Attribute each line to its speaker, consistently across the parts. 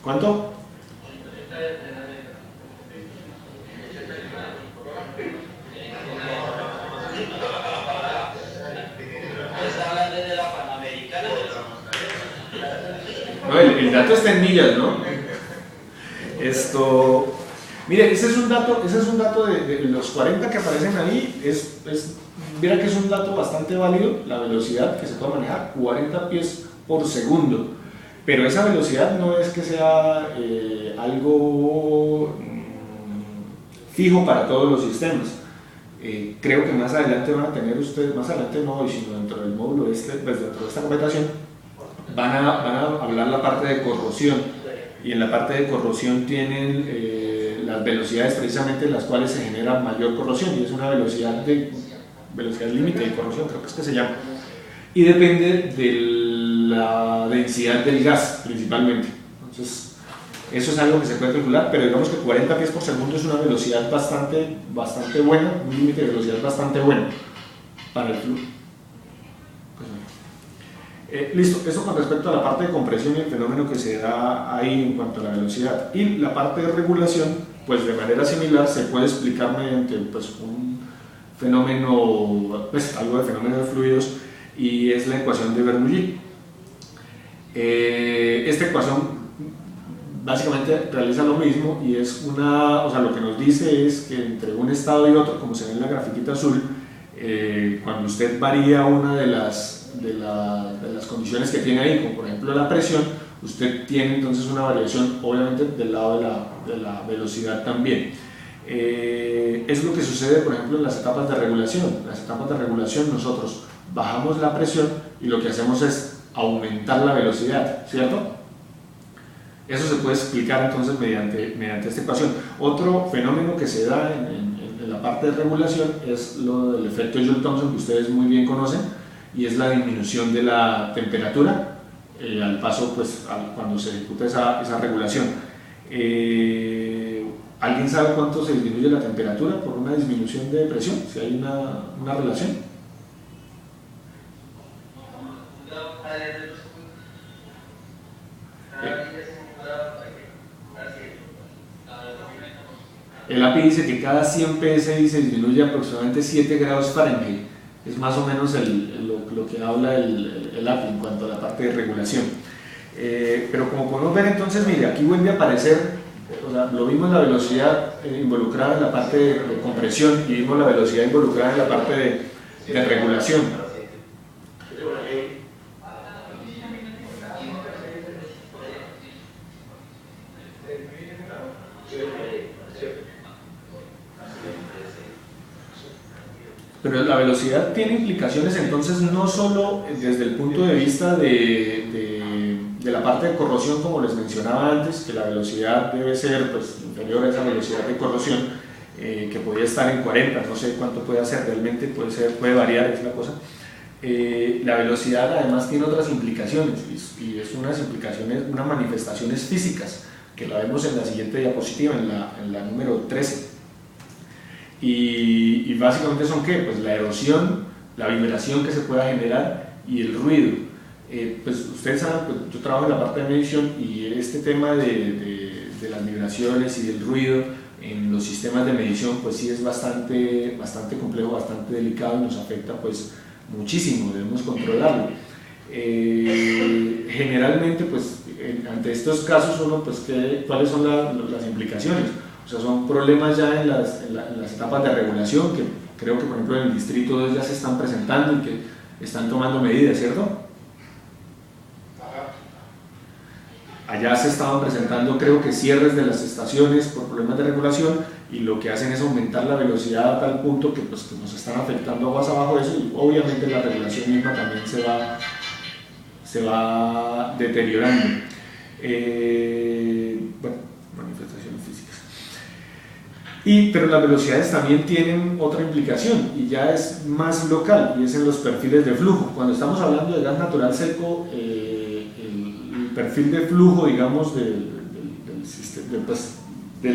Speaker 1: ¿Cuánto? No, el dato está en millas, ¿no? Mire, ese es un dato de los 40 que aparecen ahí, mira que es un dato bastante válido, la velocidad que se puede manejar, 40 pies por segundo, pero esa velocidad no es que sea algo fijo para todos los sistemas. Creo que más adelante van a tener ustedes, más adelante no hoy, sino dentro del módulo pues dentro de esta computación, van a hablar la parte de corrosión, y en la parte de corrosión tienen las velocidades precisamente en las cuales se genera mayor corrosión, y es una velocidad límite de corrosión, creo que es que se llama, y depende de la densidad del gas principalmente. Entonces eso es algo que se puede calcular, pero digamos que 40 pies por segundo es una velocidad bastante buena, un límite de velocidad bastante bueno para el flujo. Listo, eso con respecto a la parte de compresión y el fenómeno que se da ahí en cuanto a la velocidad. Y la parte de regulación, pues de manera similar se puede explicar mediante pues, un fenómeno, pues algo de fenómeno de fluidos, y es la ecuación de Bernoulli. Esta ecuación básicamente realiza lo mismo, y es lo que nos dice es que entre un estado y otro, como se ve en la grafiquita azul, cuando usted varía una de las condiciones que tiene ahí, como por ejemplo la presión, usted tiene entonces una variación obviamente del lado de la velocidad también. Es lo que sucede por ejemplo en las etapas de regulación. En las etapas de regulación nosotros bajamos la presión y lo que hacemos es aumentar la velocidad, ¿cierto? Eso se puede explicar entonces mediante esta ecuación. Otro fenómeno que se da en la parte de regulación es lo del efecto Joule-Thomson, que ustedes muy bien conocen, y es la disminución de la temperatura al paso, pues, cuando se ejecuta esa regulación. ¿Alguien sabe cuánto se disminuye la temperatura por una disminución de presión? Si hay una relación. El API dice que cada 100 psi se disminuye aproximadamente 7 grados Fahrenheit. Es más o menos lo que habla el API en cuanto a la parte de regulación. Pero como podemos ver entonces, mire, aquí vuelve a aparecer, lo vimos la velocidad involucrada en la parte de compresión y vimos la velocidad involucrada en la parte de regulación. Pero la velocidad tiene implicaciones entonces no solo desde el punto de vista de la parte de corrosión, como les mencionaba antes, que la velocidad debe ser pues, inferior a esa velocidad de corrosión, que podría estar en 40, no sé cuánto puede hacer realmente, puede variar, es la cosa. La velocidad además tiene otras implicaciones, y es unas manifestaciones físicas, que la vemos en la siguiente diapositiva, en la número 13. Y básicamente son ¿qué? Pues la erosión, la vibración que se pueda generar y el ruido. Pues ustedes saben, pues yo trabajo en la parte de medición, y este tema de las vibraciones y del ruido en los sistemas de medición pues sí es bastante complejo, bastante delicado, y nos afecta pues muchísimo, debemos controlarlo. Generalmente pues ante estos casos uno pues ¿cuáles son las implicaciones? O sea, son problemas ya en las etapas de regulación, que creo que por ejemplo en el distrito 2 ya se están presentando y que están tomando medidas, ¿cierto? Allá se estaban presentando, creo que cierres de las estaciones por problemas de regulación, y lo que hacen es aumentar la velocidad a tal punto que, pues, que nos están afectando aguas abajo de eso, y obviamente la regulación misma también se va deteriorando. Bueno, manifestaciones físicas. Pero las velocidades también tienen otra implicación, y ya es más local, y es en los perfiles de flujo. Cuando estamos hablando de gas natural seco, el perfil de flujo, digamos, del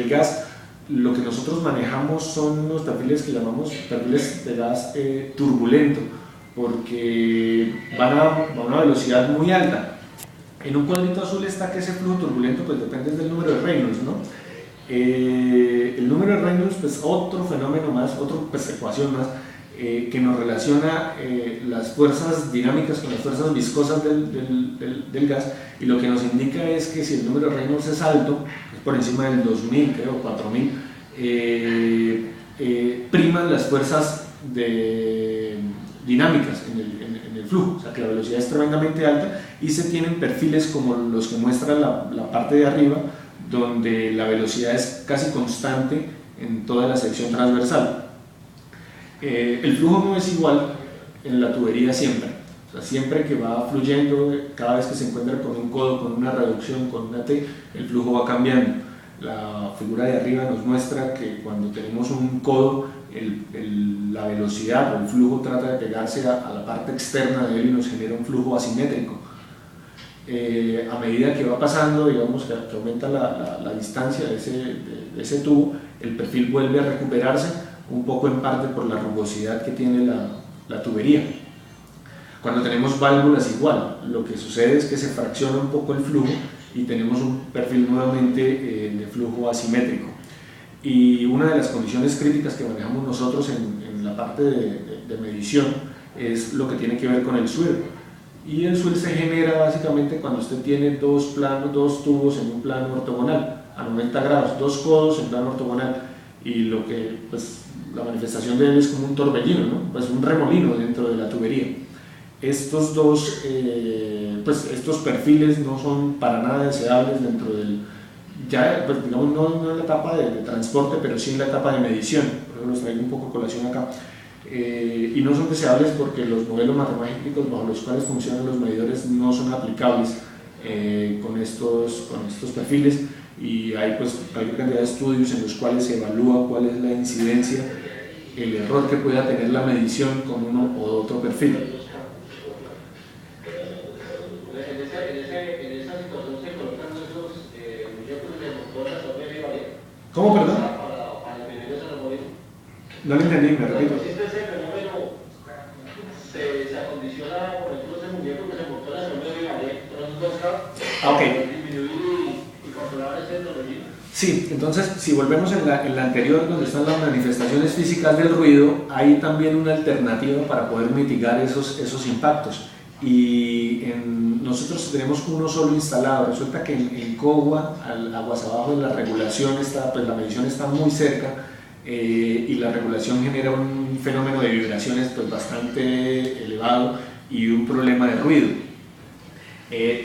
Speaker 1: gas, lo que nosotros manejamos son los perfiles que llamamos perfiles de gas turbulento, porque van a una velocidad muy alta. En un cuadrito azul está que ese flujo turbulento pues depende del número de Reynolds, ¿no? El número de Reynolds, pues otro fenómeno más, otra pues, ecuación más, que nos relaciona las fuerzas dinámicas con las fuerzas viscosas del gas, y lo que nos indica es que si el número de Reynolds es alto, es por encima del 2000, creo, 4000, priman las fuerzas dinámicas en el flujo, o sea que la velocidad es tremendamente alta y se tienen perfiles como los que muestra la parte de arriba, donde la velocidad es casi constante en toda la sección transversal. El flujo no es igual en la tubería siempre, o sea, siempre que va fluyendo, cada vez que se encuentra con un codo, con una reducción, con una T, el flujo va cambiando. La figura de arriba nos muestra que cuando tenemos un codo, la velocidad o el flujo trata de pegarse a la parte externa de él y nos genera un flujo asimétrico. A medida que va pasando, digamos que aumenta la distancia de ese tubo, el perfil vuelve a recuperarse, un poco en parte por la rugosidad que tiene la tubería. Cuando tenemos válvulas igual, lo que sucede es que se fracciona un poco el flujo y tenemos un perfil nuevamente de flujo asimétrico. Y una de las condiciones críticas que manejamos nosotros en la parte de medición es lo que tiene que ver con el swirl. Y el swirl se genera básicamente cuando usted tiene dos tubos en un plano ortogonal a 90 grados, dos codos en plano ortogonal, y lo que pues la manifestación de él es como un torbellino, ¿no? Pues un remolino dentro de la tubería. Estos estos perfiles no son para nada deseables dentro del, ya pues, digamos, no en la etapa de transporte, pero sí en la etapa de medición. Por eso los traigo un poco a colación acá. Y no son deseables porque los modelos matemáticos bajo los cuales funcionan los medidores no son aplicables con estos perfiles, y hay pues cualquier cantidad de estudios en los cuales se evalúa cuál es la incidencia, el error que pueda tener la medición con uno o otro perfil. ¿Cómo, perdón? No lo entendí, me repito.
Speaker 2: Ese fenómeno se acondiciona por ejemplo ese muñeco que se montó en el medio de ballet,
Speaker 1: Ok.
Speaker 2: disminuir y controlar ese torbellino.
Speaker 1: Sí, entonces si volvemos en la anterior, donde están las manifestaciones físicas del ruido, hay también una alternativa para poder mitigar esos impactos. Y nosotros tenemos uno solo instalado. Resulta que en Cogua, aguas abajo de la regulación, pues la medición está muy cerca, y la regulación genera un fenómeno de vibraciones pues bastante elevado y un problema de ruido.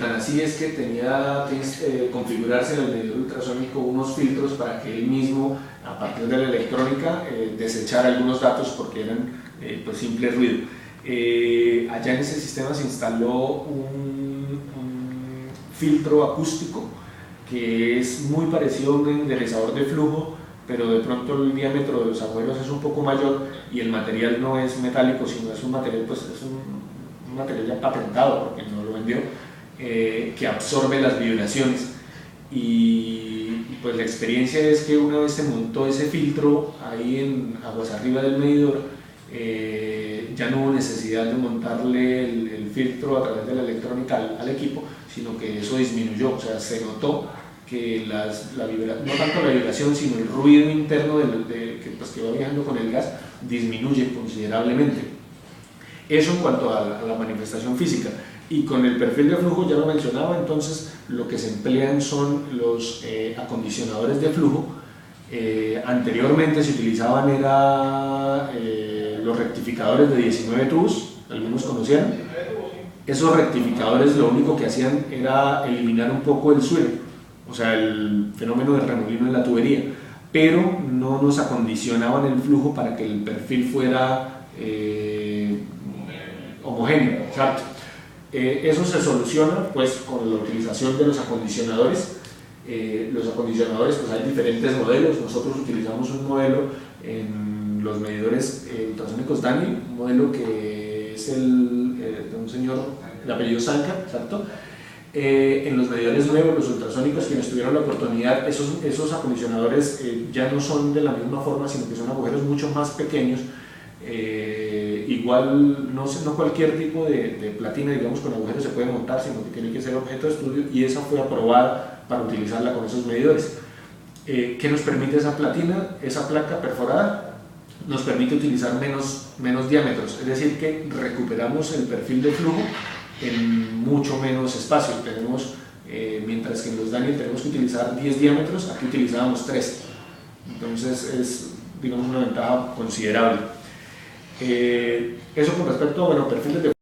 Speaker 1: Tan así es que tenía que configurarse en el medidor ultrasónico unos filtros para que él mismo, a partir de la electrónica, desechara algunos datos porque eran pues simple ruido. Allá en ese sistema se instaló un filtro acústico que es muy parecido a un enderezador de flujo, pero de pronto el diámetro de los agujeros es un poco mayor y el material no es metálico, sino es un material, pues es un material ya patentado porque no lo vendió, que absorbe las vibraciones. Y pues la experiencia es que una vez se montó ese filtro ahí en aguas arriba del medidor, ya no hubo necesidad de montarle el filtro a través de la electrónica al equipo, sino que eso disminuyó, o sea, se notó que no tanto la vibración, sino el ruido interno que va viajando con el gas disminuye considerablemente. Eso en cuanto a la manifestación física. Y con el perfil de flujo ya lo mencionaba, entonces lo que se emplean son los acondicionadores de flujo. Anteriormente se utilizaban los rectificadores de 19 tubos, algunos conocían. Esos rectificadores lo único que hacían era eliminar un poco el swirl, o sea, el fenómeno del remolino en la tubería, pero no nos acondicionaban el flujo para que el perfil fuera homogéneo, ¿cierto? Eso se soluciona pues con la utilización de los acondicionadores. Los acondicionadores, pues hay diferentes modelos. Nosotros utilizamos un modelo en los medidores ultrasónicos Daniel, un modelo que es de un señor de apellido Sanka, ¿cierto? En los medidores nuevos, los ultrasónicos, quienes tuvieron la oportunidad, esos acondicionadores ya no son de la misma forma, sino que son agujeros mucho más pequeños, igual no cualquier tipo de platina, digamos, con agujeros se puede montar, sino que tiene que ser objeto de estudio, y esa fue aprobada para utilizarla con esos medidores. ¿Qué nos permite esa platina? Esa placa perforada nos permite utilizar menos diámetros, es decir, que recuperamos el perfil de flujo en mucho menos espacio. Mientras que en los Daniel tenemos que utilizar 10 diámetros, aquí utilizábamos 3. Entonces es, digamos, una ventaja considerable. Eso con respecto a perfiles de